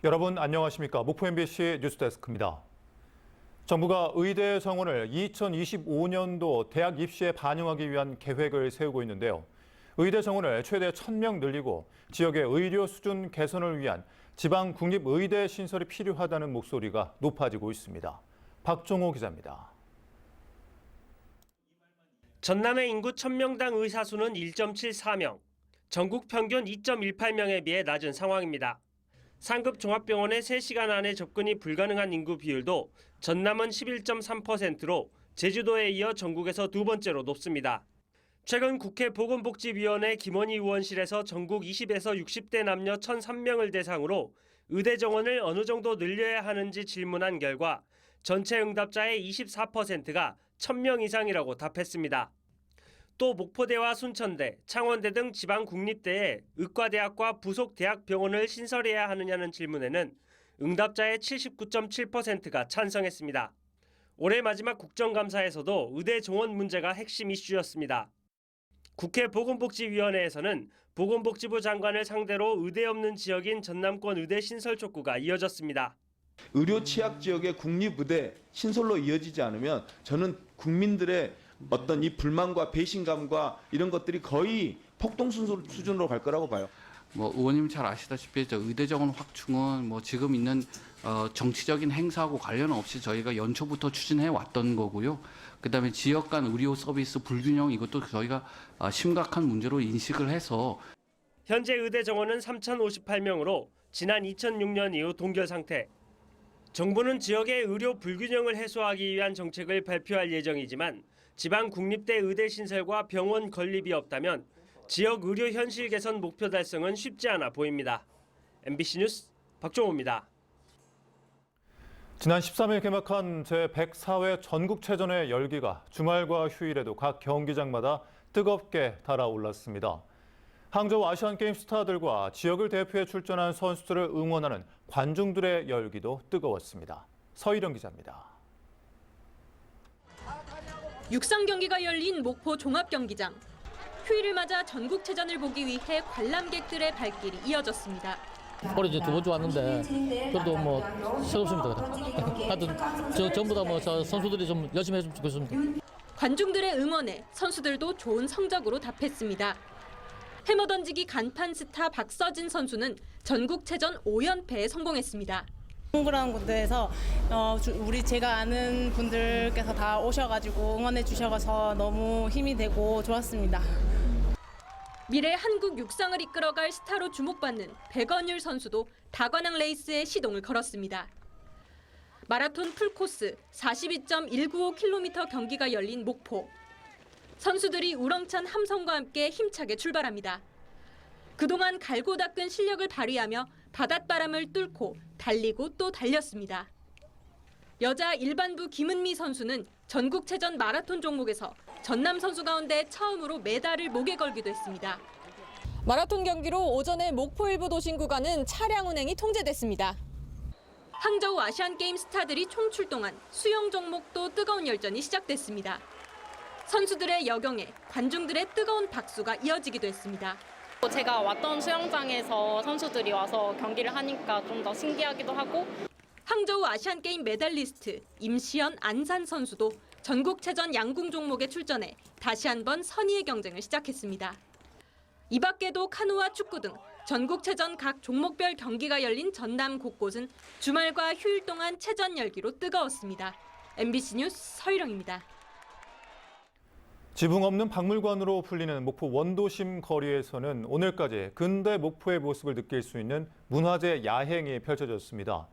여러분 안녕하십니까? 목포 MBC 뉴스데스크입니다. 정부가 의대 정원을 2025년도 대학 입시에 반영하기 위한 계획을 세우고 있는데요. 의대 정원을 최대 1,000명 늘리고 지역의 의료 수준 개선을 위한 지방 국립의대 신설이 필요하다는 목소리가 높아지고 있습니다. 박종호 기자입니다. 전남의 인구 1,000명당 의사 수는 1.74명, 전국 평균 2.18명에 비해 낮은 상황입니다. 상급 종합병원에 3시간 안에 접근이 불가능한 인구 비율도 전남은 11.3%로 제주도에 이어 전국에서 두 번째로 높습니다. 최근 국회 보건복지위원회 김원희 의원실에서 전국 20에서 60대 남녀 1,003명을 대상으로 의대 정원을 어느 정도 늘려야 하는지 질문한 결과 전체 응답자의 24%가 1,000명 이상이라고 답했습니다. 또 목포대와 순천대, 창원대 등 지방 국립대에 의과대학과 부속 대학병원을 신설해야 하느냐는 질문에는 응답자의 79.7%가 찬성했습니다. 올해 마지막 국정감사에서도 의대 정원 문제가 핵심 이슈였습니다. 국회 보건복지위원회에서는 보건복지부 장관을 상대로 의대 없는 지역인 전남권 의대 신설 촉구가 이어졌습니다. 의료 취약 지역의 국립의대 신설로 이어지지 않으면 저는 국민들의 어떤 이 불만과 배신감과 이런 것들이 거의 폭동 수준으로 갈 거라고 봐요. 의원님 잘 아시다시피 의대 정원 확충은 지금 있는 정치적인 행사하고 관련 없이 저희가 연초부터 추진해 왔던 거고요. 그다음에 지역 간 의료 서비스 불균형 이것도 저희가 심각한 문제로 인식을 해서 현재 의대 정원은 3,058명으로 지난 2006년 이후 동결 상태. 정부는 지역의 의료 불균형을 해소하기 위한 정책을 발표할 예정이지만 지방 국립대 의대 신설과 병원 건립이 없다면 지역 의료 현실 개선 목표 달성은 쉽지 않아 보입니다. MBC 뉴스 박종호입니다. 지난 13일 개막한 제104회 전국체전의 열기가 주말과 휴일에도 각 경기장마다 뜨겁게 달아올랐습니다. 항저우 아시안게임 스타들과 지역을 대표해 출전한 선수들을 응원하는 관중들의 열기도 뜨거웠습니다. 서희령 기자입니다. 육상 경기가 열린 목포 종합경기장. 휴일을 맞아 전국체전을 보기 위해 관람객들의 발길이 이어졌습니다. 올해 이제 두 번째 왔는데 그래도 새롭습니다. 하여튼 전부 다 선수들이 좀 열심히 했으면 좋겠습니다. 관중들의 응원에 선수들도 좋은 성적으로 답했습니다. 해머 던지기 간판 스타 박서진 선수는 전국체전 5연패에 성공했습니다. 그런 곳에서 제가 아는 분들께서 다 오셔가지고 응원해 주셔서 너무 힘이 되고 좋았습니다. 미래 한국 육상을 이끌어갈 스타로 주목받는 백언율 선수도 다관왕 레이스에 시동을 걸었습니다. 마라톤 풀코스 42.195km 경기가 열린 목포. 선수들이 우렁찬 함성과 함께 힘차게 출발합니다. 그동안 갈고 닦은 실력을 발휘하며 바닷바람을 뚫고 달리고 또 달렸습니다. 여자 일반부 김은미 선수는 전국체전 마라톤 종목에서 전남 선수 가운데 처음으로 메달을 목에 걸기도 했습니다. 마라톤 경기로 오전에 목포 일부 도심 구간은 차량 운행이 통제됐습니다. 항저우 아시안게임 스타들이 총출동한 수영 종목도 뜨거운 열전이 시작됐습니다. 선수들의 여경에 관중들의 뜨거운 박수가 이어지기도 했습니다. 제가 왔던 수영장에서 선수들이 와서 경기를 하니까 좀 더 신기하기도 하고. 항저우 아시안게임 메달리스트 임시연, 안산 선수도 전국체전 양궁 종목에 출전해 다시 한번 선의의 경쟁을 시작했습니다. 이 밖에도 카누와 축구 등 전국체전 각 종목별 경기가 열린 전남 곳곳은 주말과 휴일 동안 체전 열기로 뜨거웠습니다. MBC 뉴스 서희령입니다. 지붕 없는 박물관으로 불리는 목포 원도심 거리에서는 오늘까지 근대 목포의 모습을 느낄 수 있는 문화재 야행이 펼쳐졌습니다.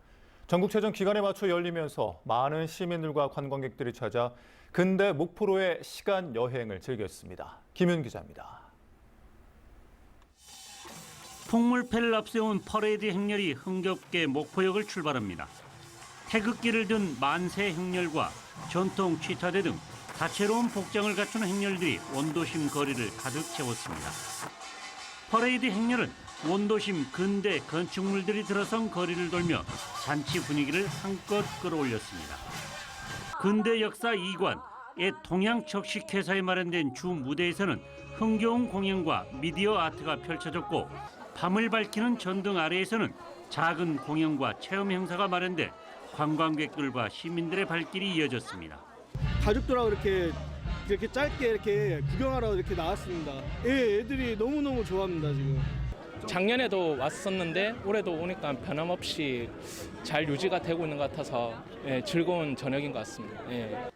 전국체전 기간에 맞춰 열리면서 많은 시민들과 관광객들이 찾아 근대 목포로의 시간 여행을 즐겼습니다. 김윤 기자입니다. 풍물패를 앞세운 퍼레이드 행렬이 흥겹게 목포역을 출발합니다. 태극기를 든 만세 행렬과 전통 취타대 등 다채로운 복장을 갖춘 행렬들이 원도심 거리를 가득 채웠습니다. 퍼레이드 행렬은 원도심 근대 건축물들이 들어선 거리를 돌며 잔치 분위기를 한껏 끌어올렸습니다. 근대 역사 2관의 동양척식회사에 마련된 주 무대에서는 흥겨운 공연과 미디어 아트가 펼쳐졌고 밤을 밝히는 전등 아래에서는 작은 공연과 체험 행사가 마련돼 관광객들과 시민들의 발길이 이어졌습니다. 가족들하고 이렇게 짧게 이렇게 구경하러 이렇게 나왔습니다. 예, 애들이 너무너무 좋아합니다, 지금. 작년에도 왔었는데 올해도 오니까 변함없이 잘 유지가 되고 있는 것 같아서 즐거운 저녁인 것 같습니다. 예.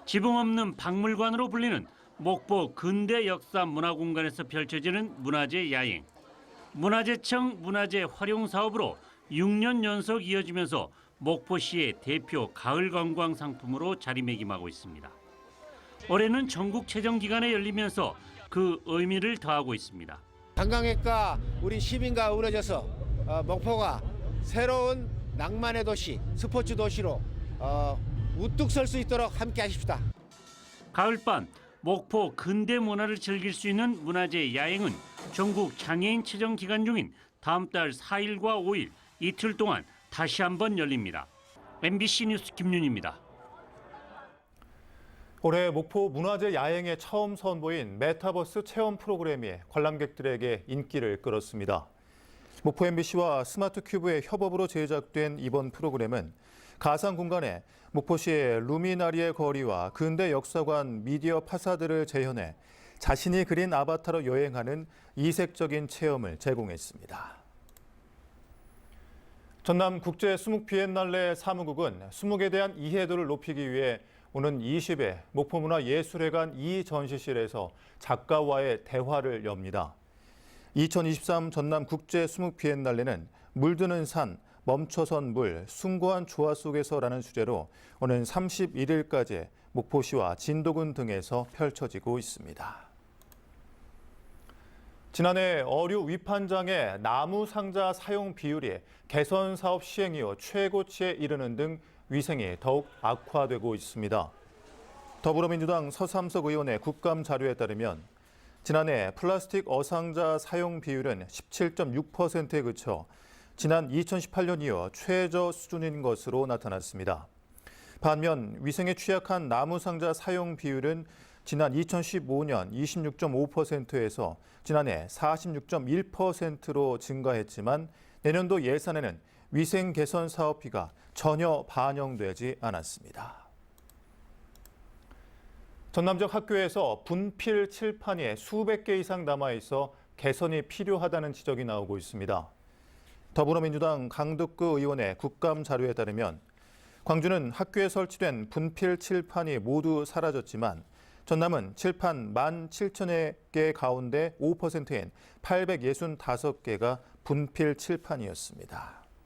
지붕 없는 박물관으로 불리는 목포 근대 역사 문화공간에서 펼쳐지는 문화재 야행. 문화재청 문화재 활용 사업으로 6년 연속 이어지면서 목포시의 대표 가을 관광 상품으로 자리매김하고 있습니다. 올해는 전국 최종 기간에 열리면서 그 의미를 더하고 있습니다. 관광객과 우리 시민과 어우러져서 목포가 새로운 낭만의 도시, 스포츠 도시로 우뚝 설 수 있도록 함께 하십시다. 가을밤 목포 근대 문화를 즐길 수 있는 문화재 야행은 전국 장애인 체정 기간 중인 다음 달 4일과 5일 이틀 동안 다시 한번 열립니다. MBC 뉴스 김윤희입니다. 올해 목포 문화재 야행에 처음 선보인 메타버스 체험 프로그램이 관람객들에게 인기를 끌었습니다. 목포 MBC와 스마트 큐브의 협업으로 제작된 이번 프로그램은 가상 공간에 목포시의 루미나리의 거리와 근대 역사관 미디어 파사드를 재현해 자신이 그린 아바타로 여행하는 이색적인 체험을 제공했습니다. 전남 국제 수묵 비엔날레 사무국은 수묵에 대한 이해도를 높이기 위해 오는 20일 목포문화예술회관 2전시실에서 작가와의 대화를 엽니다. 2023 전남 국제 수묵 비엔날레는 물드는 산, 멈춰선 물, 숭고한 조화 속에서라는 주제로 오는 31일까지 목포시와 진도군 등에서 펼쳐지고 있습니다. 지난해 어류 위판장의 나무 상자 사용 비율이 개선 사업 시행 이후 최고치에 이르는 등 위생이 더욱 악화되고 있습니다. 더불어민주당 서삼석 의원의 국감 자료에 따르면 지난해 플라스틱 어상자 사용 비율은 17.6%에 그쳐 지난 2018년 이후 최저 수준인 것으로 나타났습니다. 반면 위생에 취약한 나무 상자 사용 비율은 지난 2015년 26.5%에서 지난해 46.1%로 증가했지만 내년도 예산에는 위생 개선 사업비가 전혀 반영되지 않았습니다. 전남 지역 학교에서 분필 칠판이 수백 개 이상 남아있어 개선이 필요하다는 지적이 나오고 있습니다. 더불어민주당 강덕구 의원의 국감 자료에 따르면 광주는 학교에 설치된 분필 칠판이 모두 사라졌지만 전남은 칠판 17,000여 개 가운데 5%인 865개가 분필 칠판이었습니다.